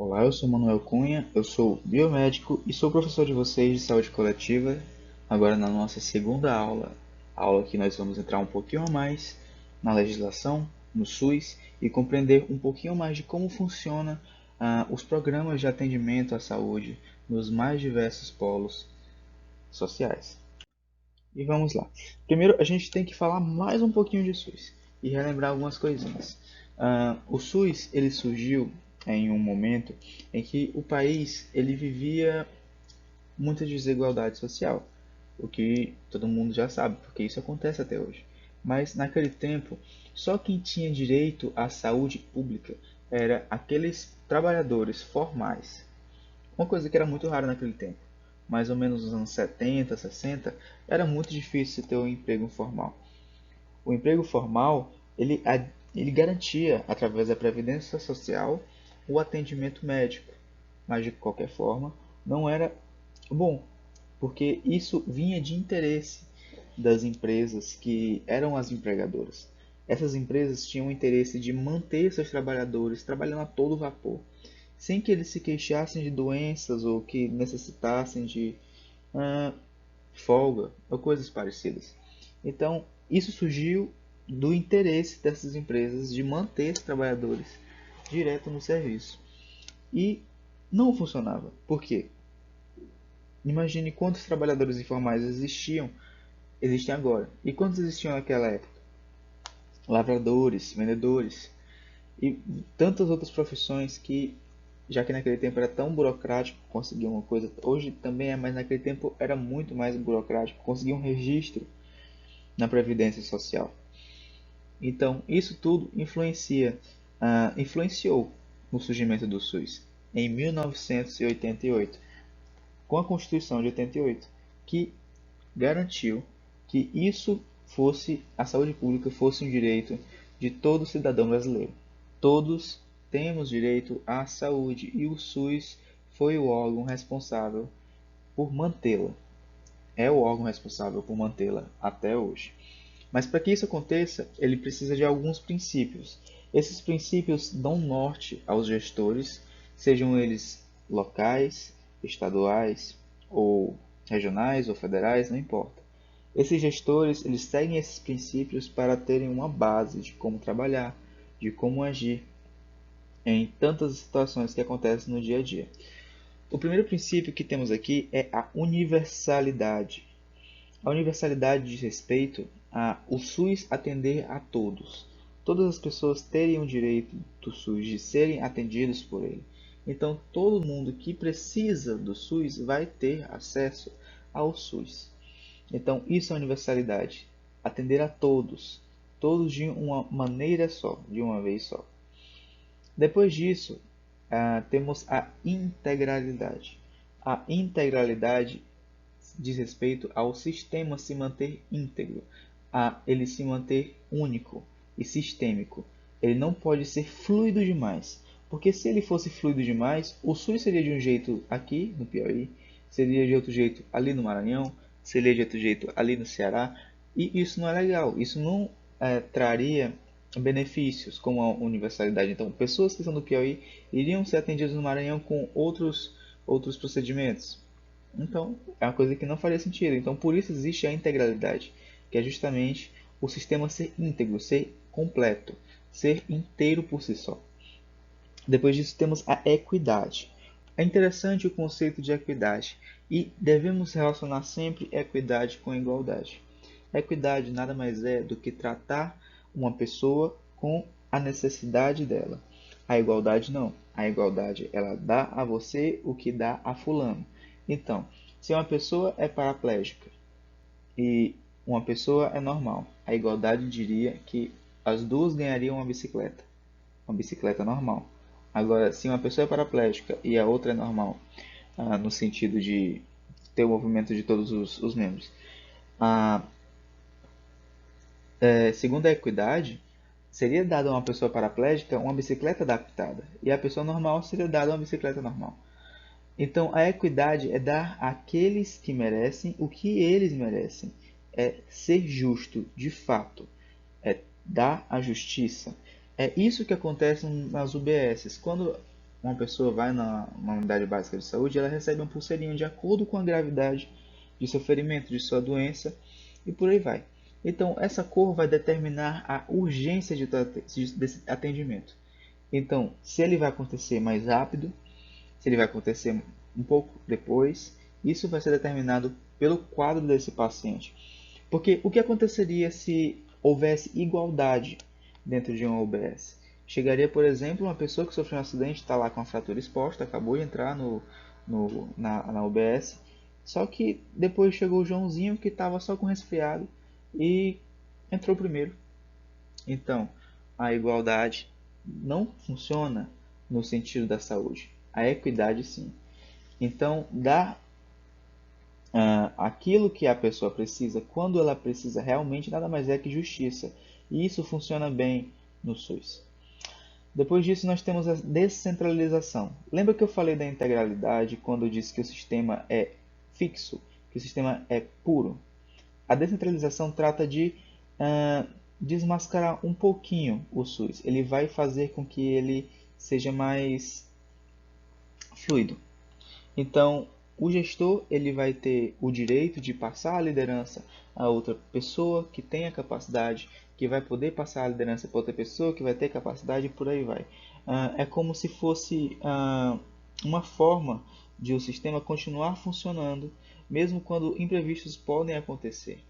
Olá, eu sou Manuel Cunha, eu sou biomédico e sou professor de vocês de saúde coletiva. Agora na nossa segunda aula, a aula que nós vamos entrar um pouquinho a mais na legislação, no SUS e compreender um pouquinho mais de como funciona os programas de atendimento à saúde nos mais diversos polos sociais. E vamos lá. Primeiro, a gente tem que falar mais um pouquinho de SUS e relembrar algumas coisinhas. O SUS ele surgiu em um momento em que o país ele vivia muita desigualdade social, o que todo mundo já sabe, porque isso acontece até hoje. Mas naquele tempo, só quem tinha direito à saúde pública era aqueles trabalhadores formais, uma coisa que era muito rara naquele tempo. Mais ou menos nos anos 70, 60, era muito difícil ter um emprego formal. O emprego formal, ele garantia, através da previdência social, o atendimento médico. Mas, de qualquer forma, não era bom, porque isso vinha de interesse das empresas que eram as empregadoras. Essas empresas tinham o interesse de manter seus trabalhadores trabalhando a todo vapor, sem que eles se queixassem de doenças ou que necessitassem de ah, folga ou coisas parecidas. Então, isso surgiu do interesse dessas empresas de manter os trabalhadores direto no serviço. E não funcionava. Por quê? Imagine quantos trabalhadores informais existem agora. E quantos existiam naquela época? Lavradores, vendedores e tantas outras profissões que, já que naquele tempo era tão burocrático conseguir uma coisa, hoje também é, mas naquele tempo era muito mais burocrático conseguir um registro na Previdência Social. Então, isso tudo influenciou no surgimento do SUS em 1988, com a Constituição de 88, que garantiu que a saúde pública fosse um direito de todo cidadão brasileiro. Todos temos direito à saúde e o SUS foi o órgão responsável por mantê-la. É o órgão responsável por mantê-la até hoje. Mas para que isso aconteça, ele precisa de alguns princípios. Esses princípios dão norte aos gestores, sejam eles locais, estaduais ou regionais ou federais, não importa. Esses gestores, eles seguem esses princípios para terem uma base de como trabalhar, de como agir em tantas situações que acontecem no dia a dia. O primeiro princípio que temos aqui é a universalidade. A universalidade diz respeito a o SUS atender a todos. Todas as pessoas terem o direito do SUS de serem atendidos por ele. Então, todo mundo que precisa do SUS vai ter acesso ao SUS. Então, isso é universalidade. Atender a todos. Todos de uma maneira só, de uma vez só. Depois disso, temos a integralidade. A integralidade diz respeito ao sistema se manter íntegro, a ele se manter único e sistêmico. Ele não pode ser fluido demais, porque se ele fosse fluido demais, o SUS seria de um jeito aqui no Piauí, seria de outro jeito ali no Maranhão, seria de outro jeito ali no Ceará, e isso não é legal, isso não traria benefícios como a universalidade. Então, pessoas que estão no Piauí iriam ser atendidas no Maranhão com outros procedimentos. Então, é uma coisa que não faria sentido. Então, por isso existe a integralidade, que é justamente o sistema ser íntegro, ser completo, ser inteiro por si só. Depois disso, temos a equidade. É interessante o conceito de equidade e devemos relacionar sempre equidade com igualdade. Equidade nada mais é do que tratar uma pessoa com a necessidade dela. A igualdade não. A igualdade ela dá a você o que dá a fulano. Então, se uma pessoa é paraplégica e uma pessoa é normal, a igualdade diria que as duas ganhariam uma bicicleta normal. Agora, se uma pessoa é paraplégica e a outra é normal, no sentido de ter o movimento de todos os membros, a, segundo a equidade, seria dada a uma pessoa paraplégica uma bicicleta adaptada e a pessoa normal seria dada uma bicicleta normal. Então, a equidade é dar àqueles que merecem o que eles merecem. É ser justo, de fato. É dar a justiça. É isso que acontece nas UBSs. Quando uma pessoa vai numa unidade básica de saúde, ela recebe uma pulseirinha de acordo com a gravidade de seu ferimento, de sua doença e por aí vai. Então, essa cor vai determinar a urgência desse atendimento. Então, se ele vai acontecer mais rápido, se ele vai acontecer um pouco depois, isso vai ser determinado pelo quadro desse paciente. Porque o que aconteceria se houvesse igualdade dentro de uma UBS? Chegaria, por exemplo, uma pessoa que sofreu um acidente, está lá com a fratura exposta, acabou de entrar na UBS, só que depois chegou o Joãozinho que estava só com resfriado e entrou primeiro. Então, a igualdade não funciona no sentido da saúde. A equidade, sim. Então, dar aquilo que a pessoa precisa, quando ela precisa realmente, nada mais é que justiça. E isso funciona bem no SUS. Depois disso, nós temos a descentralização. Lembra que eu falei da integralidade quando eu disse que o sistema é fixo, que o sistema é puro? A descentralização trata de desmascarar um pouquinho o SUS. Ele vai fazer com que ele seja mais fluido. Então, o gestor ele vai ter o direito de passar a liderança a outra pessoa que tem a capacidade, que vai poder passar a liderança para outra pessoa que vai ter capacidade e por aí vai. É como se fosse uma forma de o sistema continuar funcionando, mesmo quando imprevistos podem acontecer.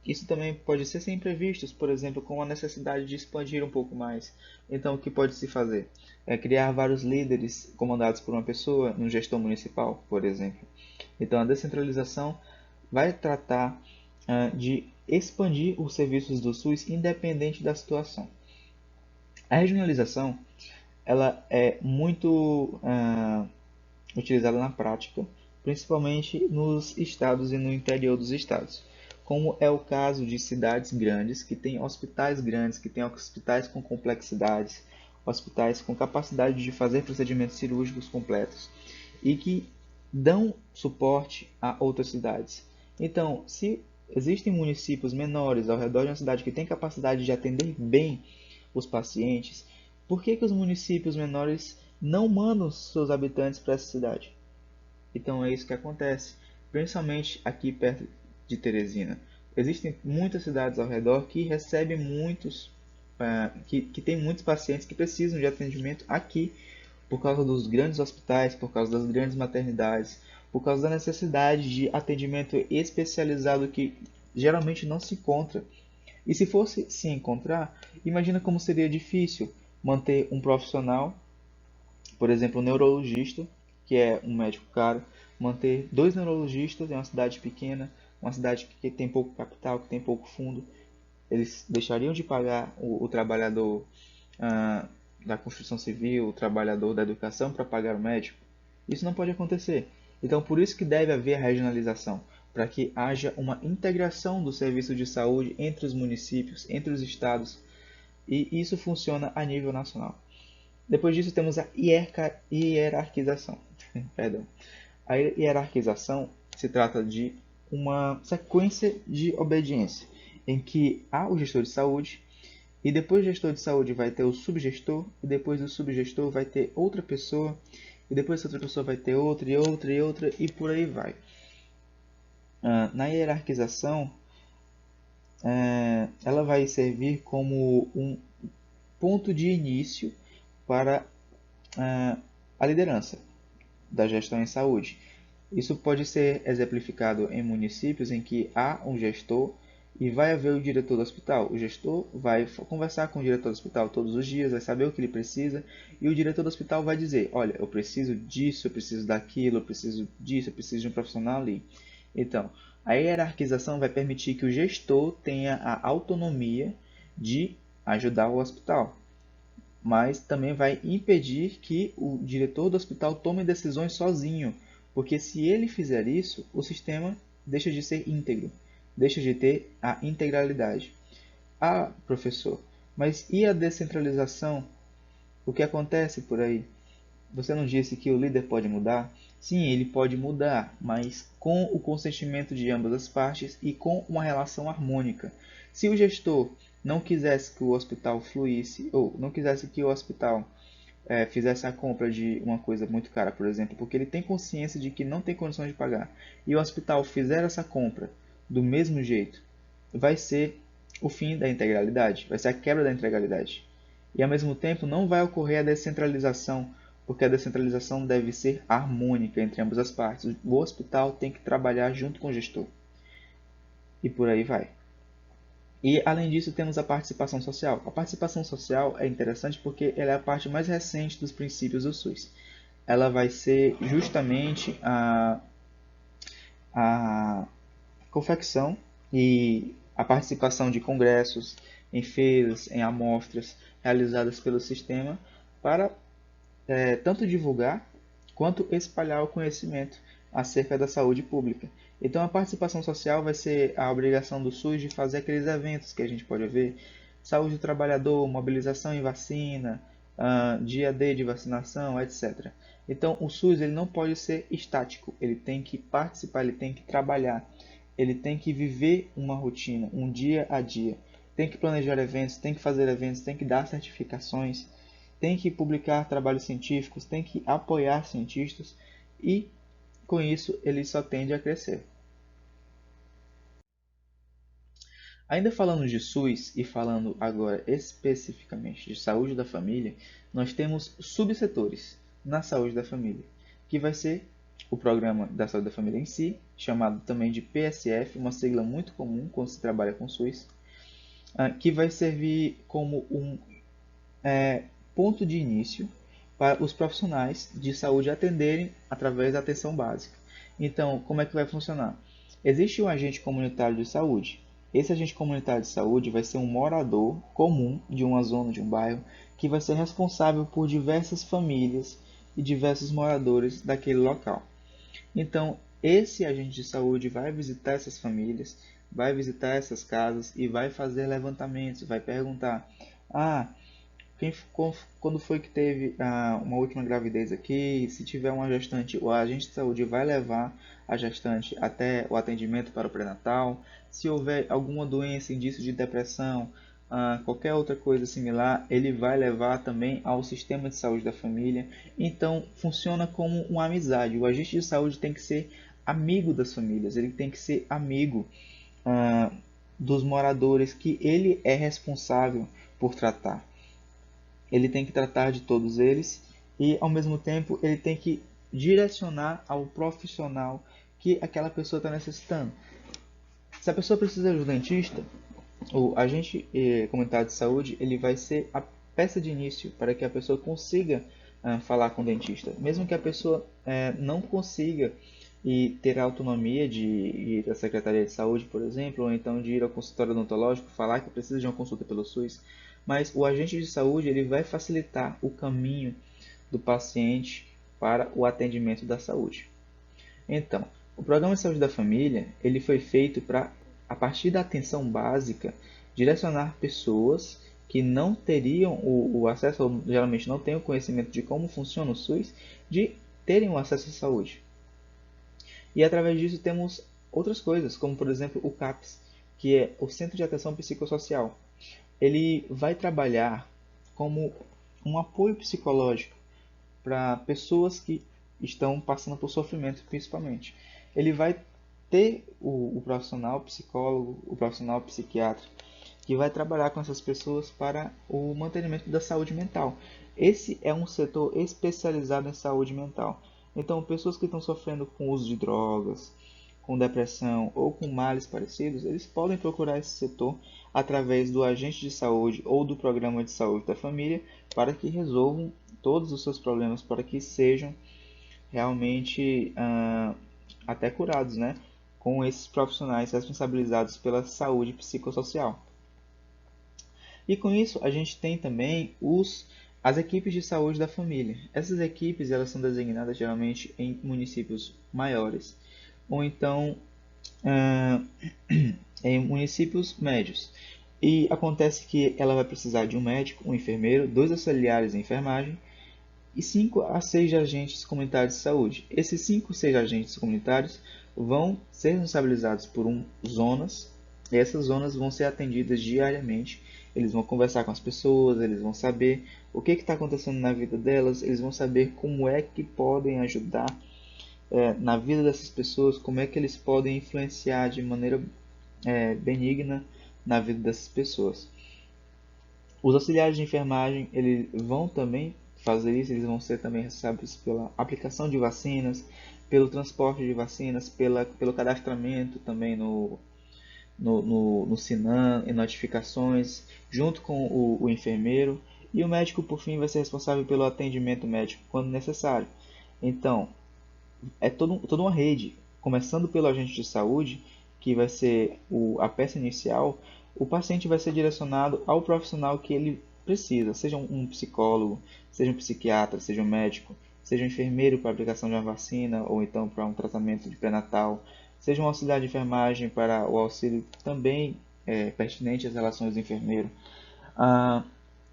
Isso também pode ser sem imprevistos, por exemplo, com a necessidade de expandir um pouco mais. Então, o que pode se fazer? É criar vários líderes comandados por uma pessoa no gestor municipal, por exemplo. Então, a descentralização vai tratar de expandir os serviços do SUS independente da situação. A regionalização ela é muito utilizada na prática, principalmente nos estados e no interior dos estados, como é o caso de cidades grandes que têm hospitais grandes, que têm hospitais com complexidades, hospitais com capacidade de fazer procedimentos cirúrgicos completos e que dão suporte a outras cidades. Então, se existem municípios menores ao redor de uma cidade que tem capacidade de atender bem os pacientes, por que os municípios menores não mandam seus habitantes para essa cidade? Então é isso que acontece, principalmente aqui perto de Teresina. Existem muitas cidades ao redor que recebem que tem muitos pacientes que precisam de atendimento aqui por causa dos grandes hospitais, por causa das grandes maternidades, por causa da necessidade de atendimento especializado que geralmente não se encontra. E se fosse se encontrar, imagina como seria difícil manter um profissional, por exemplo, um neurologista, que é um médico caro, manter dois neurologistas em uma cidade pequena, uma cidade que tem pouco capital, que tem pouco fundo. Eles deixariam de pagar o trabalhador da construção civil, o trabalhador da educação para pagar o médico? Isso não pode acontecer. Então, por isso que deve haver a regionalização, para que haja uma integração do serviço de saúde entre os municípios, entre os estados, e isso funciona a nível nacional. Depois disso, temos a hierarquização. Perdão. A hierarquização se trata de uma sequência de obediência, em que há o gestor de saúde, e depois do gestor de saúde vai ter o subgestor, e depois do subgestor vai ter outra pessoa, e depois essa outra pessoa vai ter outra, e outra, e outra, e por aí vai. Na hierarquização, ela vai servir como um ponto de início para a liderança da gestão em saúde. Isso pode ser exemplificado em municípios em que há um gestor e vai haver o diretor do hospital. O gestor vai conversar com o diretor do hospital todos os dias, vai saber o que ele precisa e o diretor do hospital vai dizer: olha, eu preciso disso, eu preciso daquilo, eu preciso disso, eu preciso de um profissional ali. Então, a hierarquização vai permitir que o gestor tenha a autonomia de ajudar o hospital, mas também vai impedir que o diretor do hospital tome decisões sozinho, porque se ele fizer isso, o sistema deixa de ser íntegro, deixa de ter a integralidade. Ah, professor, mas e a descentralização? O que acontece por aí? Você não disse que o líder pode mudar? Sim, ele pode mudar, mas com o consentimento de ambas as partes e com uma relação harmônica. Se o gestor não quisesse que o hospital fluísse, ou não quisesse que o hospital fizesse a compra de uma coisa muito cara, por exemplo, porque ele tem consciência de que não tem condições de pagar, e o hospital fizer essa compra do mesmo jeito, vai ser o fim da integralidade, vai ser a quebra da integralidade. E ao mesmo tempo não vai ocorrer a descentralização, porque a descentralização deve ser harmônica entre ambas as partes. O hospital tem que trabalhar junto com o gestor. E por aí vai. E além disso temos a participação social. A participação social é interessante porque ela é a parte mais recente dos princípios do SUS. Ela vai ser justamente a confecção e a participação de congressos, em feiras, em amostras realizadas pelo sistema para tanto divulgar quanto espalhar o conhecimento acerca da saúde pública. Então, a participação social vai ser a obrigação do SUS de fazer aqueles eventos que a gente pode ver: saúde do trabalhador, mobilização em vacina, dia D de vacinação, etc. Então, o SUS ele não pode ser estático, ele tem que participar, ele tem que trabalhar, ele tem que viver uma rotina, um dia a dia. Tem que planejar eventos, tem que fazer eventos, tem que dar certificações, tem que publicar trabalhos científicos, tem que apoiar cientistas e, com isso, ele só tende a crescer. Ainda falando de SUS e falando agora especificamente de saúde da família, nós temos subsetores na saúde da família, que vai ser o Programa da Saúde da Família em si, chamado também de PSF, uma sigla muito comum quando se trabalha com SUS, que vai servir como um ponto de início para os profissionais de saúde atenderem através da atenção básica. Então, como é que vai funcionar? Existe um agente comunitário de saúde. Esse agente comunitário de saúde vai ser um morador comum de uma zona, de um bairro, que vai ser responsável por diversas famílias e diversos moradores daquele local. Então, esse agente de saúde vai visitar essas famílias, vai visitar essas casas e vai fazer levantamentos, vai perguntar: ah, quando foi que teve uma última gravidez aqui? Se tiver uma gestante, o agente de saúde vai levar a gestante até o atendimento para o pré-natal. Se houver alguma doença, indício de depressão, qualquer outra coisa similar, ele vai levar também ao sistema de saúde da família. Então, funciona como uma amizade. O agente de saúde tem que ser amigo das famílias, ele tem que ser amigo dos moradores que ele é responsável por tratar. Ele tem que tratar de todos eles e, ao mesmo tempo, ele tem que direcionar ao profissional que aquela pessoa está necessitando. Se a pessoa precisa de um dentista, o agente comunitário de saúde ele vai ser a peça de início para que a pessoa consiga falar com o dentista. Mesmo que a pessoa não consiga e ter a autonomia de ir à Secretaria de Saúde, por exemplo, ou então de ir ao consultório odontológico falar que precisa de uma consulta pelo SUS, mas o agente de saúde ele vai facilitar o caminho do paciente para o atendimento da saúde. Então, o Programa de Saúde da Família ele foi feito para, a partir da atenção básica, direcionar pessoas que não teriam o acesso, ou geralmente não têm o conhecimento de como funciona o SUS, de terem o acesso à saúde. E através disso temos outras coisas, como por exemplo o CAPS, que é o Centro de Atenção Psicossocial. Ele vai trabalhar como um apoio psicológico para pessoas que estão passando por sofrimento, principalmente. Ele vai ter o profissional psicólogo, o profissional psiquiatra, que vai trabalhar com essas pessoas para o mantenimento da saúde mental. Esse é um setor especializado em saúde mental. Então, pessoas que estão sofrendo com uso de drogas, com depressão ou com males parecidos, eles podem procurar esse setor através do agente de saúde ou do programa de saúde da família para que resolvam todos os seus problemas, para que sejam realmente até curados, né? Com esses profissionais responsabilizados pela saúde psicossocial. E com isso a gente tem também as equipes de saúde da família. Essas equipes elas são designadas geralmente em municípios maiores ou então em municípios médios. E acontece que ela vai precisar de um médico, um enfermeiro, 2 auxiliares de enfermagem e 5 a 6 agentes comunitários de saúde. Esses 5 ou 6 agentes comunitários vão ser responsabilizados por zonas, e essas zonas vão ser atendidas diariamente eles vão conversar com as pessoas, eles vão saber o que está acontecendo na vida delas, eles vão saber como é que podem ajudar na vida dessas pessoas, como é que eles podem influenciar de maneira benigna na vida dessas pessoas. Os auxiliares de enfermagem, eles vão também fazer isso, eles vão ser também responsáveis pela aplicação de vacinas, pelo transporte de vacinas, pelo cadastramento também no Sinan, em notificações, junto com o enfermeiro. E o médico, por fim, vai ser responsável pelo atendimento médico quando necessário. Então, é toda uma rede, começando pelo agente de saúde, que vai ser a peça inicial. O paciente vai ser direcionado ao profissional que ele precisa, seja um psicólogo, seja um psiquiatra, seja um médico, seja um enfermeiro para a aplicação de uma vacina ou então para um tratamento de pré-natal, seja um auxiliar de enfermagem para o auxílio também pertinente às relações do enfermeiro. Ah,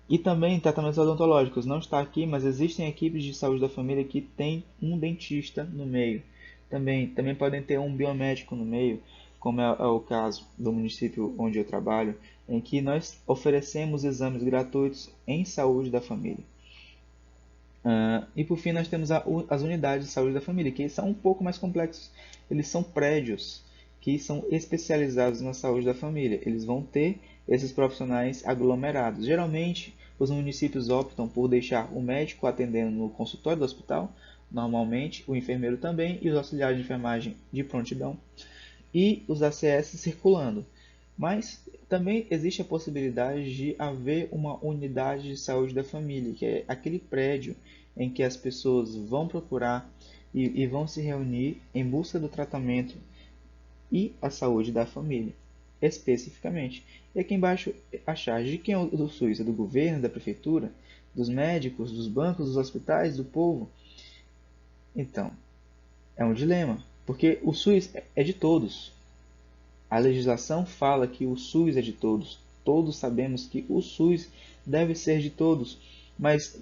e também tratamentos odontológicos. Não está aqui, mas existem equipes de saúde da família que tem um dentista no meio. Também podem ter um biomédico no meio, como é o caso do município onde eu trabalho, em que nós oferecemos exames gratuitos em saúde da família. E por fim nós temos as unidades de saúde da família, que são um pouco mais complexos. Eles são prédios que são especializados na saúde da família. Eles vão ter esses profissionais aglomerados. Geralmente, os municípios optam por deixar o médico atendendo no consultório do hospital, normalmente o enfermeiro também e os auxiliares de enfermagem de prontidão, e os ACS circulando. Mas também existe a possibilidade de haver uma unidade de saúde da família, que é aquele prédio em que as pessoas vão procurar e vão se reunir em busca do tratamento e a saúde da família, especificamente. E aqui embaixo a charge de quem é o SUS? É do governo, da prefeitura, dos médicos, dos bancos, dos hospitais, do povo? Então, é um dilema, porque o SUS é de todos. A legislação fala que o SUS é de todos. Todos sabemos que o SUS deve ser de todos. Mas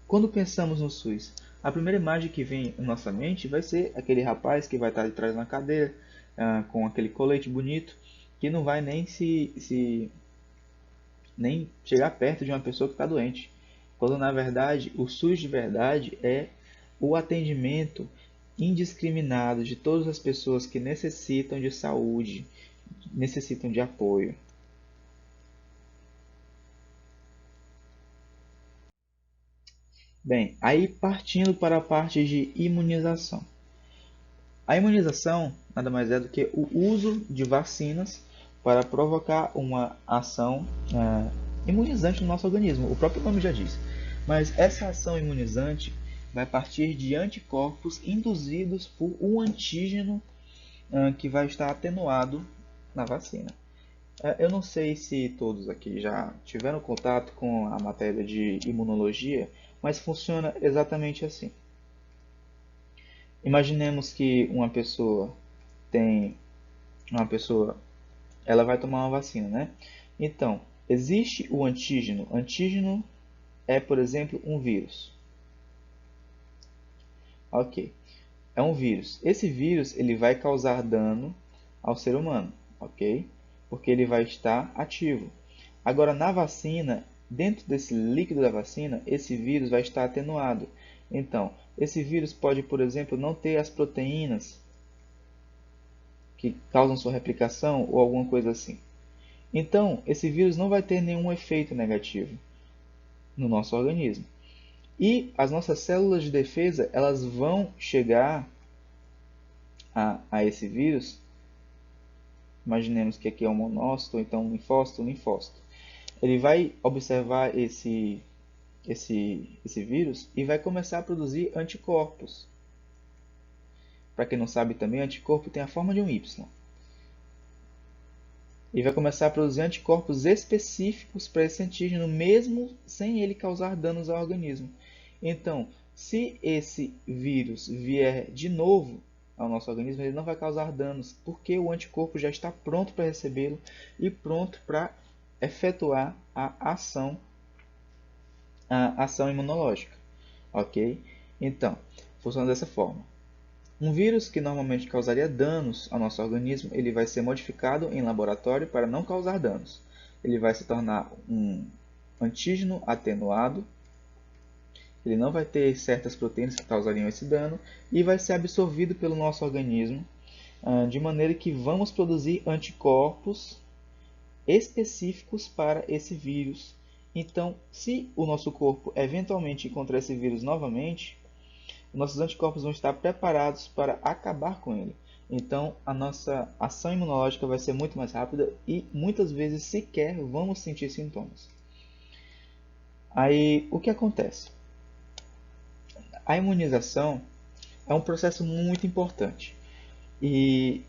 quando pensamos no SUS, a primeira imagem que vem em nossa mente vai ser aquele rapaz que vai estar de trás na cadeira, com aquele colete bonito, que não vai nem chegar perto de uma pessoa que está doente. Quando na verdade o SUS de verdade é o atendimento indiscriminado de todas as pessoas que necessitam de saúde, necessitam de apoio. Bem, aí partindo para a parte de imunização. A imunização nada mais é do que o uso de vacinas para provocar uma ação imunizante no nosso organismo. O próprio nome já diz. Mas essa ação imunizante vai partir de anticorpos induzidos por um antígeno que vai estar atenuado na vacina. Eu não sei se todos aqui já tiveram contato com a matéria de imunologia, mas funciona exatamente assim. Imaginemos que tem uma pessoa, ela vai tomar uma vacina, né? Então, existe o antígeno. Antígeno é, por exemplo, um vírus. Ok, é um vírus. Esse vírus ele vai causar dano ao ser humano, ok? Porque ele vai estar ativo. Agora, na vacina, dentro desse líquido da vacina, esse vírus vai estar atenuado. Então, esse vírus pode, por exemplo, não ter as proteínas que causam sua replicação ou alguma coisa assim. Então, esse vírus não vai ter nenhum efeito negativo no nosso organismo. E as nossas células de defesa, elas vão chegar a esse vírus. Imaginemos que aqui é um monócito, ou então um linfócito, Ele vai observar esse vírus e vai começar a produzir anticorpos. Para quem não sabe também, anticorpo tem a forma de um Y. E vai começar a produzir anticorpos específicos para esse antígeno, mesmo sem ele causar danos ao organismo. Então, se esse vírus vier de novo ao nosso organismo, ele não vai causar danos, porque o anticorpo já está pronto para recebê-lo e pronto para efetuar a ação imunológica. Ok? Então, funciona dessa forma. Um vírus que normalmente causaria danos ao nosso organismo, ele vai ser modificado em laboratório para não causar danos. ele vai se tornar um antígeno atenuado, ele não vai ter certas proteínas que causariam esse dano e vai ser absorvido pelo nosso organismo, de maneira que vamos produzir anticorpos específicos para esse vírus. Então, se o nosso corpo eventualmente encontrar esse vírus novamente, nossos anticorpos vão estar preparados para acabar com ele. Então, a nossa ação imunológica vai ser muito mais rápida e muitas vezes sequer vamos sentir sintomas. Aí, o que acontece? A imunização é um processo muito importante e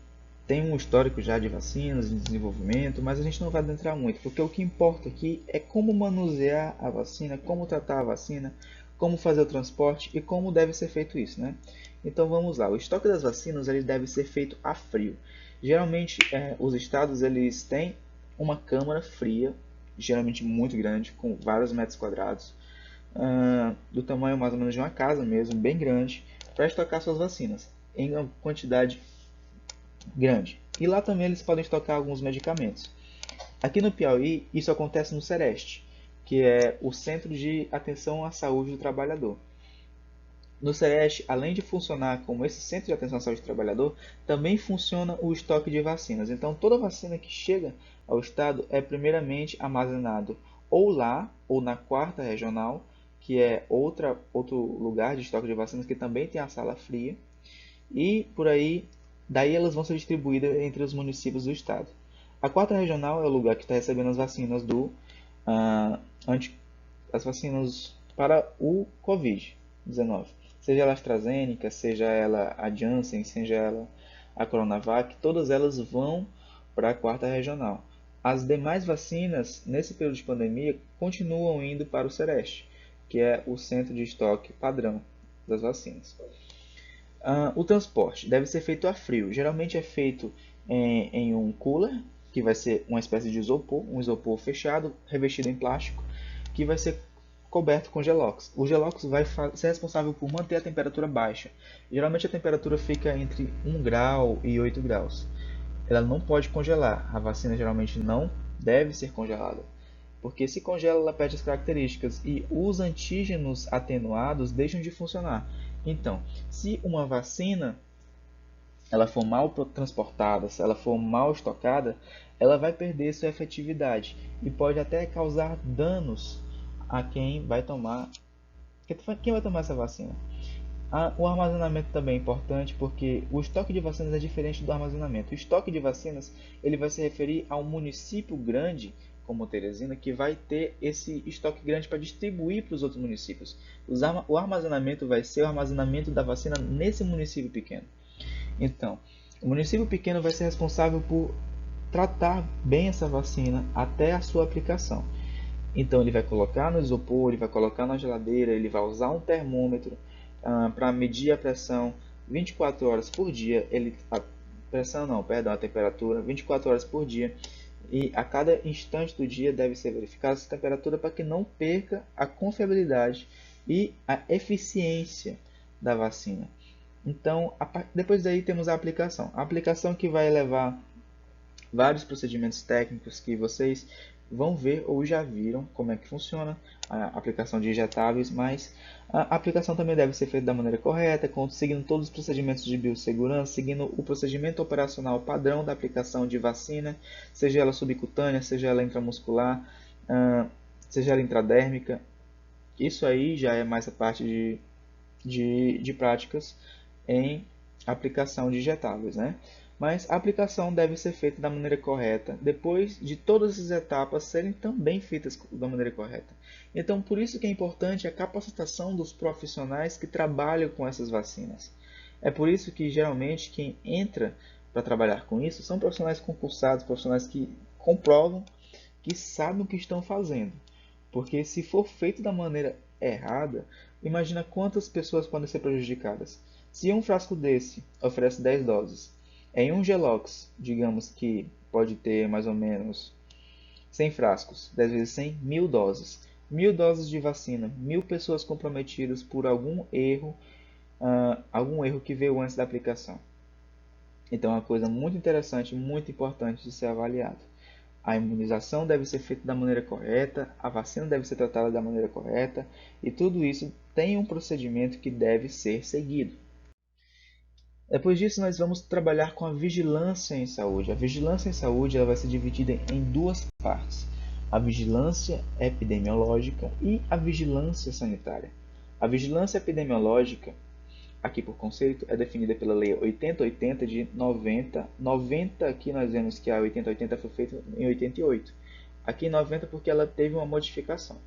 tem um histórico já de vacinas, de desenvolvimento, mas a gente não vai adentrar muito, porque o que importa aqui é como manusear a vacina, como tratar a vacina, como fazer o transporte e como deve ser feito isso, né? Então vamos lá, o estoque das vacinas ele deve ser feito a frio. Geralmente os estados eles têm uma câmara fria, geralmente muito grande, com vários metros quadrados, do tamanho mais ou menos de uma casa mesmo, bem grande, para estocar suas vacinas em uma quantidade grande. E lá também eles podem estocar alguns medicamentos. Aqui no Piauí, isso acontece no Sereste, que é o Centro de Atenção à Saúde do Trabalhador. No Sereste, além de funcionar como esse Centro de Atenção à Saúde do Trabalhador, também funciona o estoque de vacinas. Então, toda vacina que chega ao estado é primeiramente armazenado ou lá, ou na 4ª Regional, que é outro lugar de estoque de vacinas que também tem a sala fria. E por aí, daí elas vão ser distribuídas entre os municípios do estado. A 4ª Regional é o lugar que está recebendo as vacinas as vacinas para o Covid-19. Seja ela a AstraZeneca, seja ela a Janssen, seja ela a Coronavac, todas elas vão para a 4ª Regional. As demais vacinas, nesse período de pandemia, continuam indo para o Sereste, que é o centro de estoque padrão das vacinas. O transporte deve ser feito a frio. Geralmente é feito em um cooler, que vai ser uma espécie de isopor, um isopor fechado, revestido em plástico, que vai ser coberto com gelox. O gelox vai ser responsável por manter a temperatura baixa. Geralmente a temperatura fica entre 1 grau e 8 graus. Ela não pode congelar. A vacina geralmente não deve ser congelada. Porque se congela, ela perde as características e os antígenos atenuados deixam de funcionar. Então, se uma vacina ela for mal transportada, se ela for mal estocada, ela vai perder sua efetividade e pode até causar danos a quem vai tomar essa vacina. O armazenamento também é importante porque o estoque de vacinas é diferente do armazenamento. O estoque de vacinas ele vai se referir a um município grande, como Teresina, que vai ter esse estoque grande para distribuir para os outros municípios. O armazenamento vai ser o armazenamento da vacina nesse município pequeno. Então, o município pequeno vai ser responsável por tratar bem essa vacina até a sua aplicação. Então, ele vai colocar no isopor, ele vai colocar na geladeira, ele vai usar um termômetro para medir a pressão 24 horas por dia. A temperatura 24 horas por dia. E a cada instante do dia deve ser verificada essa temperatura para que não perca a confiabilidade e a eficiência da vacina. Então, depois daí temos a aplicação. A aplicação que vai levar vários procedimentos técnicos que vocês vão ver ou já viram como é que funciona a aplicação de injetáveis, mas a aplicação também deve ser feita da maneira correta, seguindo todos os procedimentos de biossegurança, seguindo o procedimento operacional padrão da aplicação de vacina, seja ela subcutânea, seja ela intramuscular, seja ela intradérmica. Isso aí já é mais a parte de práticas em aplicação de injetáveis, né? Mas a aplicação deve ser feita da maneira correta, depois de todas as etapas serem também feitas da maneira correta. Então, por isso que é importante a capacitação dos profissionais que trabalham com essas vacinas. É por isso que, geralmente, quem entra para trabalhar com isso são profissionais concursados, profissionais que comprovam que sabem o que estão fazendo. Porque se for feito da maneira errada, imagina quantas pessoas podem ser prejudicadas. Se um frasco desse oferece 10 doses, em um Gelox, digamos que pode ter mais ou menos 100 frascos, 10 vezes 100, 1000 doses. 1000 doses de vacina, 1000 pessoas comprometidas por algum erro que veio antes da aplicação. Então é uma coisa muito interessante, muito importante de ser avaliado. A imunização deve ser feita da maneira correta, a vacina deve ser tratada da maneira correta, e tudo isso tem um procedimento que deve ser seguido. Depois disso, nós vamos trabalhar com a vigilância em saúde. A vigilância em saúde ela vai ser dividida em duas partes: a vigilância epidemiológica e a vigilância sanitária. A vigilância epidemiológica, aqui por conceito, é definida pela Lei 8080 de 90. 90 aqui nós vemos que a 8080 foi feita em 88. Aqui em 90 porque ela teve uma modificação.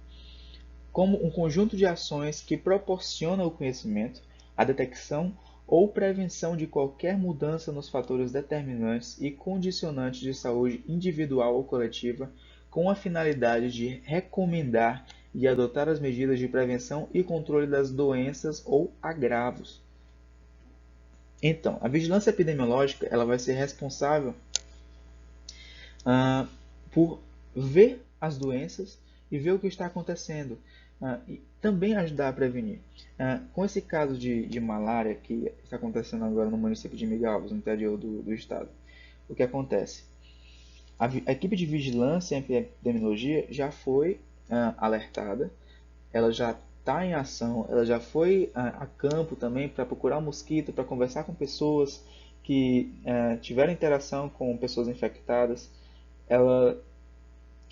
Como um conjunto de ações que proporciona o conhecimento, a detecção ou prevenção de qualquer mudança nos fatores determinantes e condicionantes de saúde individual ou coletiva, com a finalidade de recomendar e adotar as medidas de prevenção e controle das doenças ou agravos. Então, a vigilância epidemiológica ela vai ser responsável por ver as doenças e ver o que está acontecendo, e também ajudar a prevenir. Com esse caso de malária que está acontecendo agora no município de Miguel Alves, no interior do estado, o que acontece? A equipe de vigilância em epidemiologia já foi alertada, ela já está em ação, ela já foi a campo também para procurar mosquito, para conversar com pessoas que tiveram interação com pessoas infectadas. Ela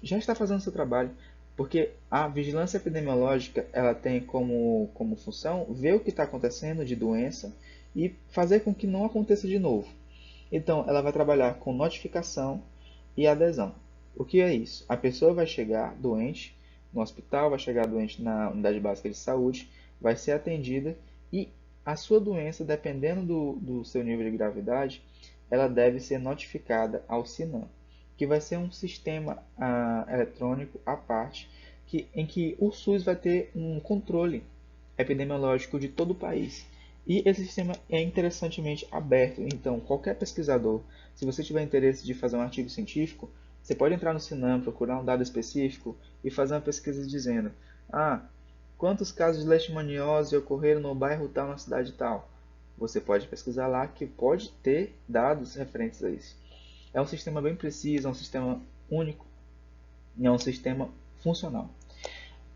já está fazendo seu trabalho, porque a vigilância epidemiológica ela tem como função ver o que está acontecendo de doença e fazer com que não aconteça de novo. Então, ela vai trabalhar com notificação e adesão. O que é isso? A pessoa vai chegar doente no hospital, vai chegar doente na unidade básica de saúde, vai ser atendida e a sua doença, dependendo do seu nível de gravidade, ela deve ser notificada ao SINAM, que vai ser um sistema eletrônico à parte, em que o SUS vai ter um controle epidemiológico de todo o país. E esse sistema é interessantemente aberto, então qualquer pesquisador, se você tiver interesse de fazer um artigo científico, você pode entrar no Sinam, procurar um dado específico e fazer uma pesquisa dizendo: quantos casos de leishmaniose ocorreram no bairro tal, na cidade tal? Você pode pesquisar lá que pode ter dados referentes a isso. É um sistema bem preciso, é um sistema único e é um sistema funcional.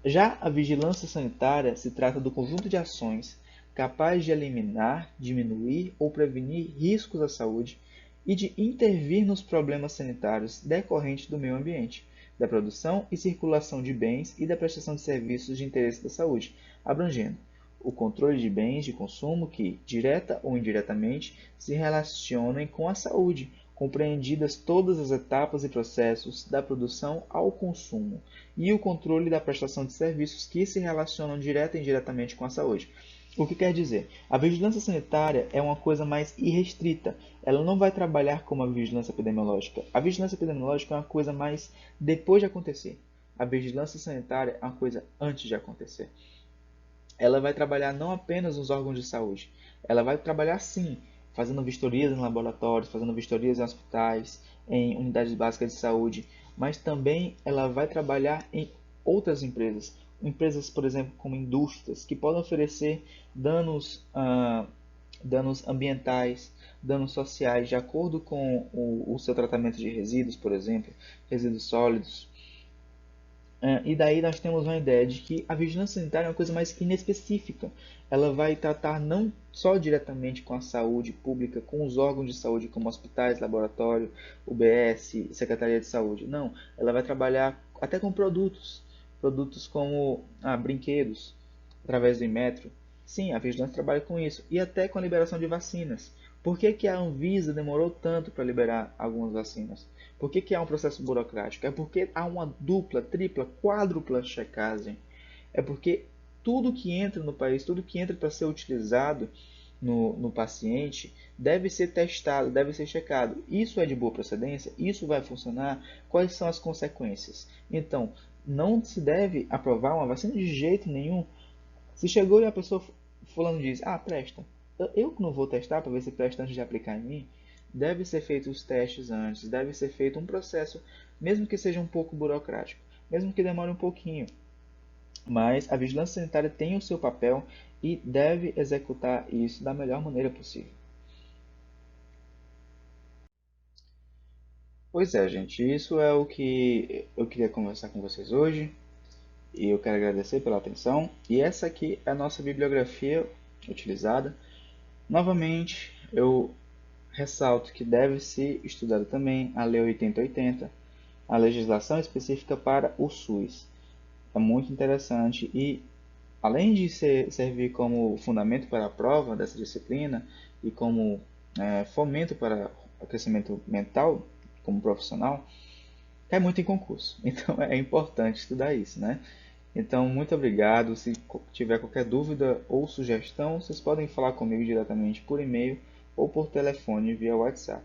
Já a vigilância sanitária se trata do conjunto de ações capaz de eliminar, diminuir ou prevenir riscos à saúde e de intervir nos problemas sanitários decorrentes do meio ambiente, da produção e circulação de bens e da prestação de serviços de interesse da saúde, abrangendo o controle de bens de consumo que, direta ou indiretamente, se relacionem com a saúde, compreendidas todas as etapas e processos da produção ao consumo, e o controle da prestação de serviços que se relacionam direta e indiretamente com a saúde. O que quer dizer? A vigilância sanitária é uma coisa mais irrestrita. Ela não vai trabalhar como a vigilância epidemiológica. A vigilância epidemiológica é uma coisa mais depois de acontecer. A vigilância sanitária é uma coisa antes de acontecer. Ela vai trabalhar não apenas nos órgãos de saúde. Ela vai trabalhar sim, fazendo vistorias em laboratórios, fazendo vistorias em hospitais, em unidades básicas de saúde, mas também ela vai trabalhar em outras empresas. Empresas, por exemplo, como indústrias, que podem oferecer danos ambientais, danos sociais, de acordo com o seu tratamento de resíduos, por exemplo, resíduos sólidos. E daí nós temos uma ideia de que a vigilância sanitária é uma coisa mais inespecífica. Ela vai tratar não só diretamente com a saúde pública, com os órgãos de saúde como hospitais, laboratório, UBS, Secretaria de Saúde. Não, ela vai trabalhar até com produtos. Produtos como brinquedos, através do Inmetro. Sim, a vigilância trabalha com isso. E até com a liberação de vacinas. Por que que a Anvisa demorou tanto para liberar algumas vacinas? Por que que há um processo burocrático? É porque há uma dupla, tripla, quádrupla checagem. É porque tudo que entra no país, tudo que entra para ser utilizado no paciente, deve ser testado, deve ser checado. Isso é de boa procedência? Isso vai funcionar? Quais são as consequências? Então, não se deve aprovar uma vacina de jeito nenhum. Se chegou e a pessoa fulano diz, presta. Eu que não vou testar para ver se presta antes de aplicar em mim. Deve ser feito os testes antes, deve ser feito um processo, mesmo que seja um pouco burocrático, mesmo que demore um pouquinho. Mas a vigilância sanitária tem o seu papel e deve executar isso da melhor maneira possível. Pois é, gente, isso é o que eu queria conversar com vocês hoje e eu quero agradecer pela atenção. E essa aqui é a nossa bibliografia utilizada. Novamente, eu ressalto que deve ser estudada também a Lei 8080, a legislação específica para o SUS. É muito interessante e, além de servir como fundamento para a prova dessa disciplina e como fomento para o crescimento mental como profissional, cai muito em concurso. Então é importante estudar isso, né? Então, muito obrigado. Se tiver qualquer dúvida ou sugestão, vocês podem falar comigo diretamente por e-mail ou por telefone via WhatsApp.